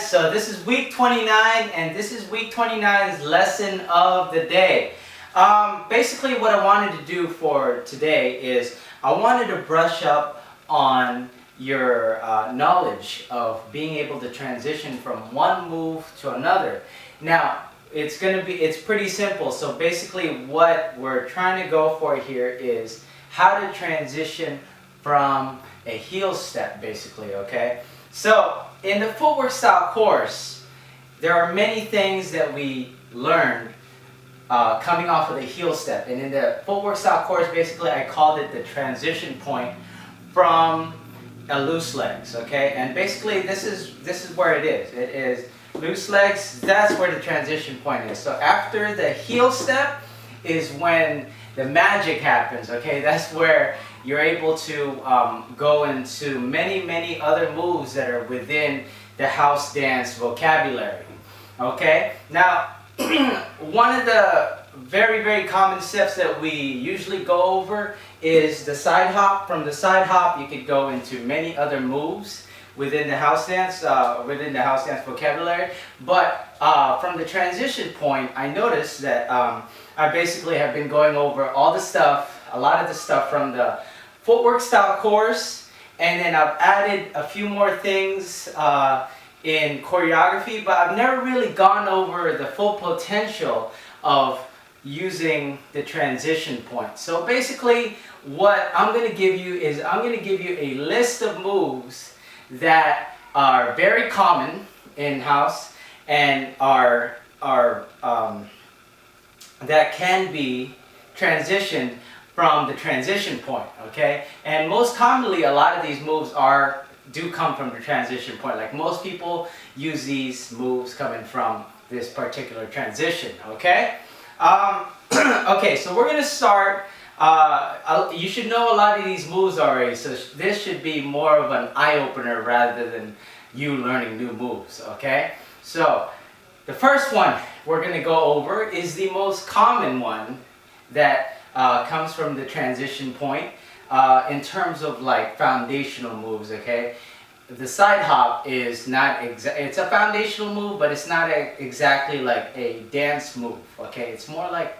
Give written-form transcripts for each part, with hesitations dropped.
guys, so this is week 29 and this is week 29's lesson of the day. Basically what I wanted to do for today is I wanted to brush up on your knowledge of being able to transition from one move to another. Now it's pretty simple. So basically what we're trying to go for here is how to transition from a heel step, basically, okay? So in the footwork style course, there are many things that we learned coming off of the heel step. And in the footwork style course, basically I called it the transition point from a loose legs, okay? And basically this is where it is. It is loose legs, that's where the transition point is. So after the heel step is when the magic happens, okay? That's where you're able to go into many other moves that are within the house dance vocabulary, okay? Now, one of the very common steps that we usually go over is the side hop. From the side hop, you could go into many other moves within the house dance vocabulary. But from the transition point, I noticed that I basically have been going over all the stuff, a lot of the stuff from the footwork style course, and then I've added a few more things in choreography, but I've never really gone over the full potential of using the transition point. So basically what I'm going to give you is I'm going to give you a list of moves that are very common in house and that can be transitioned from the transition point, okay? And most commonly, a lot of these moves do come from the transition point. Like most people use these moves coming from this particular transition, okay? Okay, so we're gonna start. You should know a lot of these moves already, so this should be more of an eye-opener rather than you learning new moves, okay? So the first one we're gonna go over is the most common one that comes from the transition point in terms of like foundational moves, okay? The side hop is not it's a foundational move, but it's not exactly like a dance move, okay? It's more like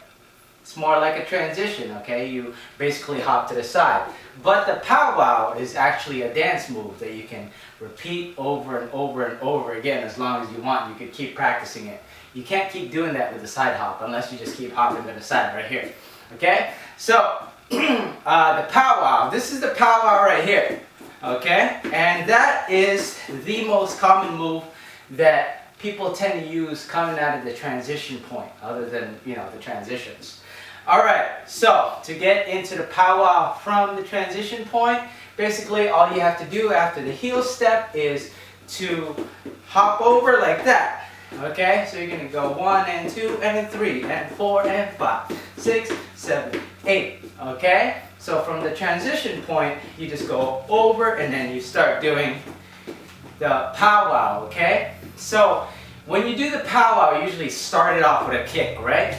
a transition, okay? You basically hop to the side. But the powwow is actually a dance move that you can repeat over and over and over again as long as you want. You could keep practicing it. You can't keep doing that with the side hop unless you just keep hopping to the side right here. Okay, so the powwow, this is the powwow right here, okay? And that is the most common move that people tend to use coming out of the transition point, other than, you know, the transitions. All right, so to get into the powwow from the transition point, basically all you have to do after the heel step is to hop over like that. Okay, so you're going to go 1 and 2 and 3 and 4 and 5, 6, 7, 8. Okay, so from the transition point, you just go over and then you start doing the powwow. Okay, so when you do the powwow, you usually start it off with a kick, right?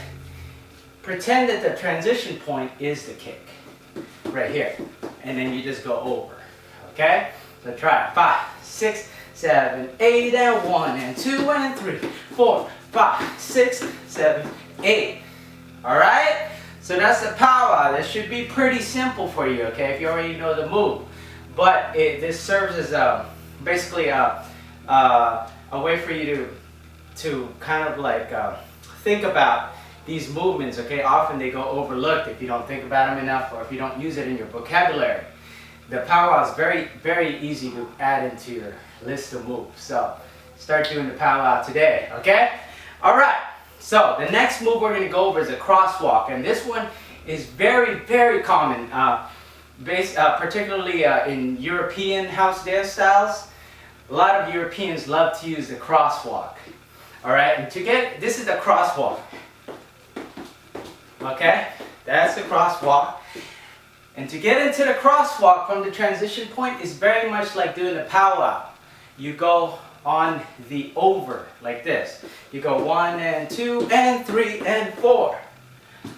Pretend that the transition point is the kick right here, and then you just go over. Okay, so try it. 5, 6, 7, 8, and 1, and 2, and 3, 4, 5, 6, 7, 8. Alright? So that's the powwow. This should be pretty simple for you, okay, if you already know the move. But this serves as basically a way for you to kind of like think about these movements, okay? Often they go overlooked if you don't think about them enough or if you don't use it in your vocabulary. The powwow is very easy to add into your list of moves. So start doing the powwow today, okay? All right, so the next move we're going to go over is a crosswalk, and this one is very common, particularly in European house dance styles. A lot of Europeans love to use the crosswalk. All right, and this is the crosswalk. Okay, that's the crosswalk. And to get into the crosswalk from the transition point is very much like doing the powwow. You go on the over like this. You go 1 and 2 and 3 and 4.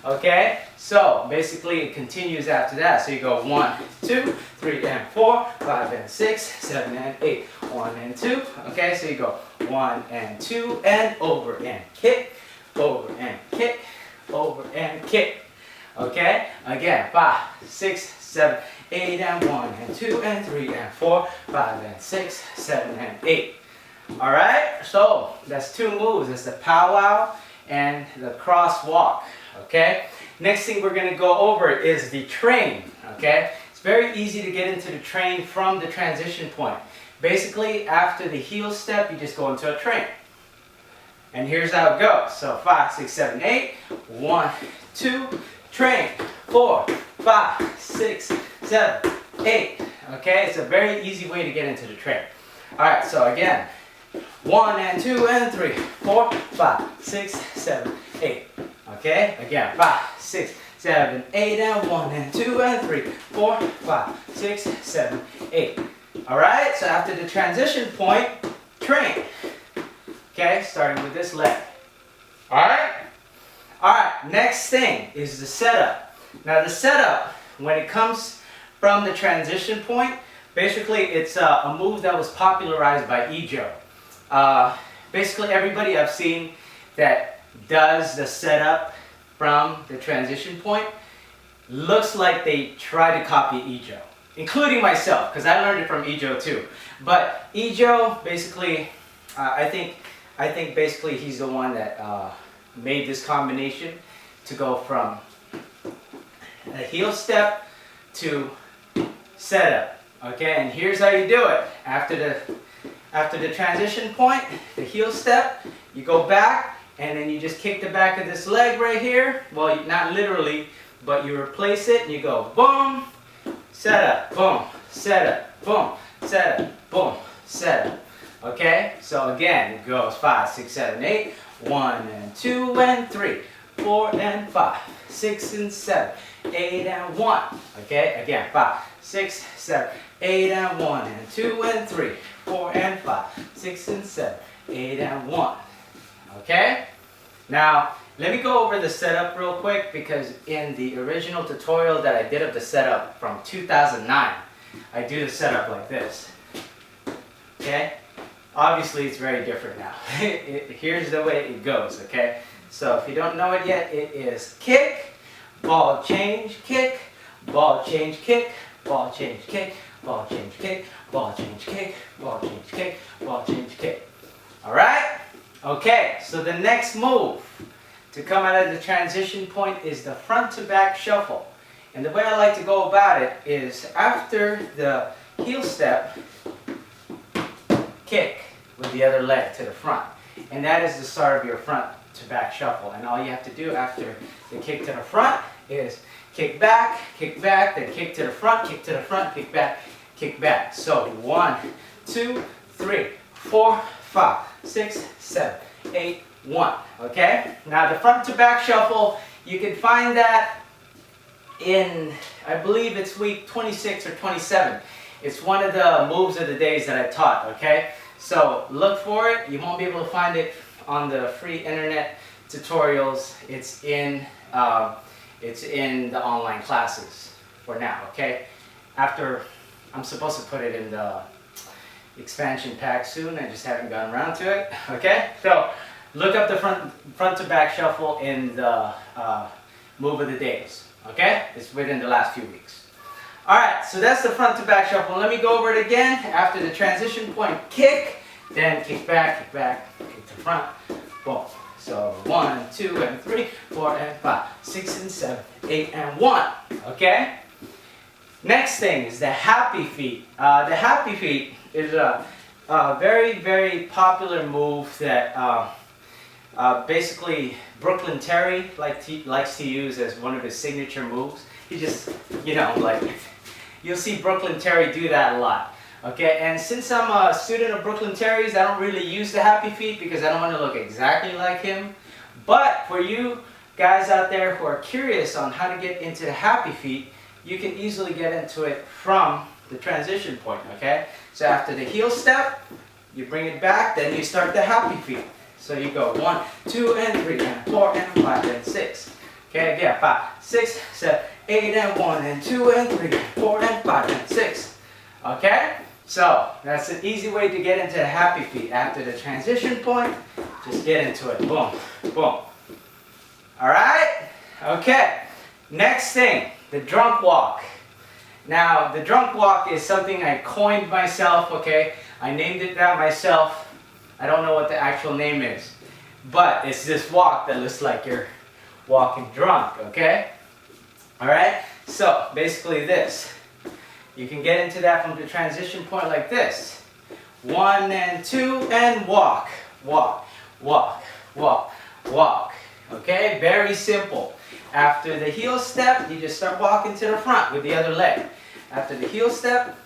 Okay? So basically it continues after that. So you go 1, 2, 3 and 4, 5 and 6, 7 and 8. 1 and 2. Okay? So you go 1 and 2 and over and kick, over and kick, over and kick. Okay, again, 5, 6, 7, 8 and 1 and 2 and 3 and 4, 5 and 6, 7 and 8. All right, so that's 2 moves. That's the powwow and the crosswalk. Okay, next thing we're going to go over is the train. Okay, it's very easy to get into the train from the transition point. Basically, after the heel step, you just go into a train. And here's how it goes. So 5, 6, 7, 8. 1, 2, train. 4, 5, 6, 7, 8. Okay, it's a very easy way to get into the train. All right, so again, 1 and 2 and 3, 4, 5, 6, 7, 8. Okay, again, 5, 6, 7, 8 and 1 and 2 and 3, 4, 5, 6, 7, 8. All right, so after the transition point, train. Okay, starting with this leg. All right? All right, next thing is the setup. Now the setup, when it comes from the transition point, basically it's a move that was popularized by Ijo. Basically everybody I've seen that does the setup from the transition point looks like they try to copy Ijo, including myself, because I learned it from Ijo too. But Ijo, basically, I think basically he's the one that made this combination to go from a heel step to setup. Okay, and here's how you do it. After the transition point, the heel step, you go back and then you just kick the back of this leg right here. Well, not literally, but you replace it and you go boom, setup, boom, setup, boom, setup, boom, setup. Okay, so again, it goes 5, 6, 7, 8, 1 and 2 and 3, 4 and 5, 6 and 7, 8 and 1. Okay, again, 5, 6, 7, 8 and 1 and 2 and 3, 4 and 5, 6 and 7, 8 and 1. Okay, now let me go over the setup real quick, because in the original tutorial that I did of the setup from 2009, I do the setup like this. Okay. Obviously, it's very different now. Here's the way it goes, okay? So if you don't know it yet, it is kick, ball change, kick, ball change, kick, ball change, kick, ball change, kick, ball change, kick, ball change, kick, ball change, kick. All right? Okay, so the next move to come out of the transition point is the front to back shuffle. And the way I like to go about it is after the heel step, kick with the other leg to the front. And that is the start of your front to back shuffle. And all you have to do after the kick to the front is kick back, then kick to the front, kick to the front, kick back, kick back. So 1, 2, 3, 4, 5, 6, 7, 8, 1. Okay? Now the front to back shuffle, you can find that in, I believe it's week 26 or 27. It's one of the moves of the days that I taught, okay? So look for it. You won't be able to find it on the free internet tutorials. It's in the online classes for now, okay? After, I'm supposed to put it in the expansion pack soon. I just haven't gotten around to it, okay? So look up the front to back shuffle in the move of the days, okay? It's within the last few weeks. Alright, so that's the front to back shuffle. Let me go over it again. After the transition point, kick, then kick back, kick to front, boom. So 1, 2, and 3, 4, and 5, 6, and 7, 8, and 1. Okay? Next thing is the happy feet. The happy feet is a very, very popular move that basically Brooklyn Terry likes to use as one of his signature moves. He just, you know, like, you'll see Brooklyn Terry do that a lot. Okay, and since I'm a student of Brooklyn Terry's, I don't really use the happy feet because I don't want to look exactly like him. But for you guys out there who are curious on how to get into the happy feet, you can easily get into it from the transition point, okay? So after the heel step, you bring it back, then you start the happy feet. So you go 1, 2, and 3, and 4, and 5, and 6. Okay, again, 5, 6, 7, 8, and 1, and 2, and 3, and 4, and 5, and 6. Okay? So that's an easy way to get into the happy feet. After the transition point, just get into it. Boom, boom. All right? Okay. Next thing, the drunk walk. Now, the drunk walk is something I coined myself, okay? I named it that myself. I don't know what the actual name is. But it's this walk that looks like you're walking drunk, okay? All right? So, basically this. You can get into that from the transition point like this. 1 and 2 and walk, walk, walk, walk, walk. Okay? Very simple. After the heel step, you just start walking to the front with the other leg. After the heel step,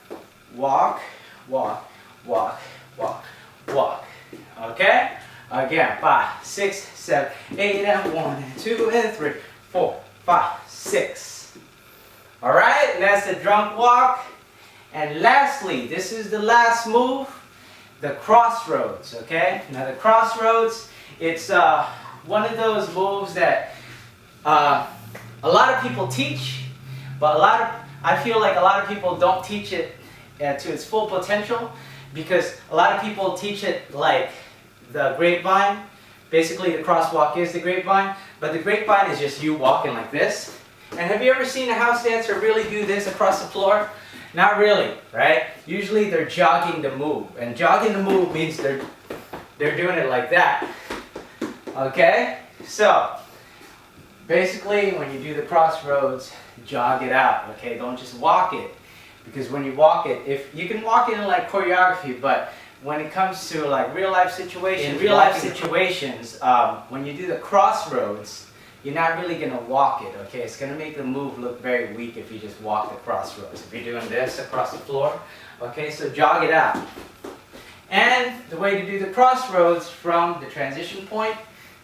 walk, walk, walk, walk, walk. Okay? Again, 5, 6, 7, 8, and 1, and 2, and 3, 4, 5, 6. Alright, and that's the drunk walk. And lastly, this is the last move, the crossroads. Okay? Now the crossroads, it's one of those moves that a lot of people teach, but I feel like a lot of people don't teach it to its full potential, because a lot of people teach it like the grapevine. Basically, the crosswalk is the grapevine, but the grapevine is just you walking like this. And have you ever seen a house dancer really do this across the floor? Not really, right? Usually they're jogging the move, and jogging the move means they're doing it like that. Okay? So, basically, when you do the crossroads, jog it out, okay? Don't just walk it. Because when you walk it, if you can walk it in like choreography, but when it comes to like real life situations, when you do the crossroads, you're not really gonna walk it, okay? It's gonna make the move look very weak if you just walk the crossroads. If you're doing this across the floor, okay? So jog it out. And the way to do the crossroads from the transition point,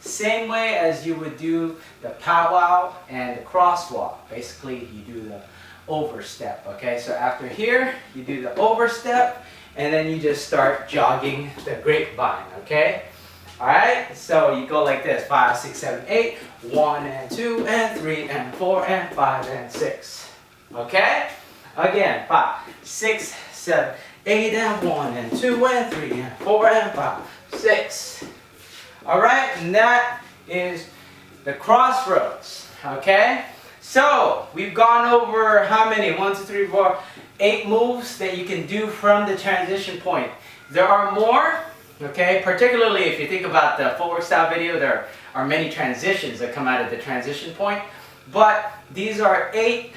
same way as you would do the powwow and the crosswalk. Basically, you do the overstep, okay? So after here, you do the overstep, and then you just start jogging the grapevine, okay? Alright, so you go like this, 5, 6, 7, 8, 1 and 2 and 3 and 4 and 5 and 6. Okay? Again, 5, 6, 7, 8 and 1 and 2 and 3 and 4 and 5, 6. Alright, and that is the crossroads. Okay? So, we've gone over how many? 1, 2, 3, 4, 8 moves that you can do from the transition point. There are more, okay? Particularly if you think about the footwork style video, there are many transitions that come out of the transition point. But these are 8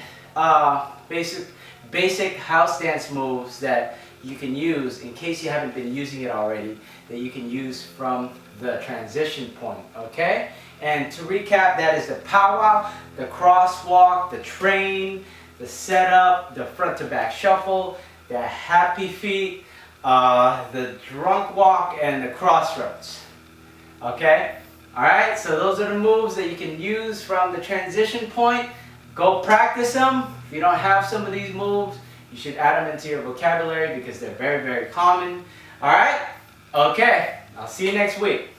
basic house dance moves that you can use, in case you haven't been using it already, that you can use from the transition point, okay? And to recap, that is the powwow, the crosswalk, the train, the setup, the front to back shuffle, the happy feet, the drunk walk, and the crossroads. Okay? Alright, so those are the moves that you can use from the transition point. Go practice them. If you don't have some of these moves, you should add them into your vocabulary because they're very, very common. Alright? Okay, I'll see you next week.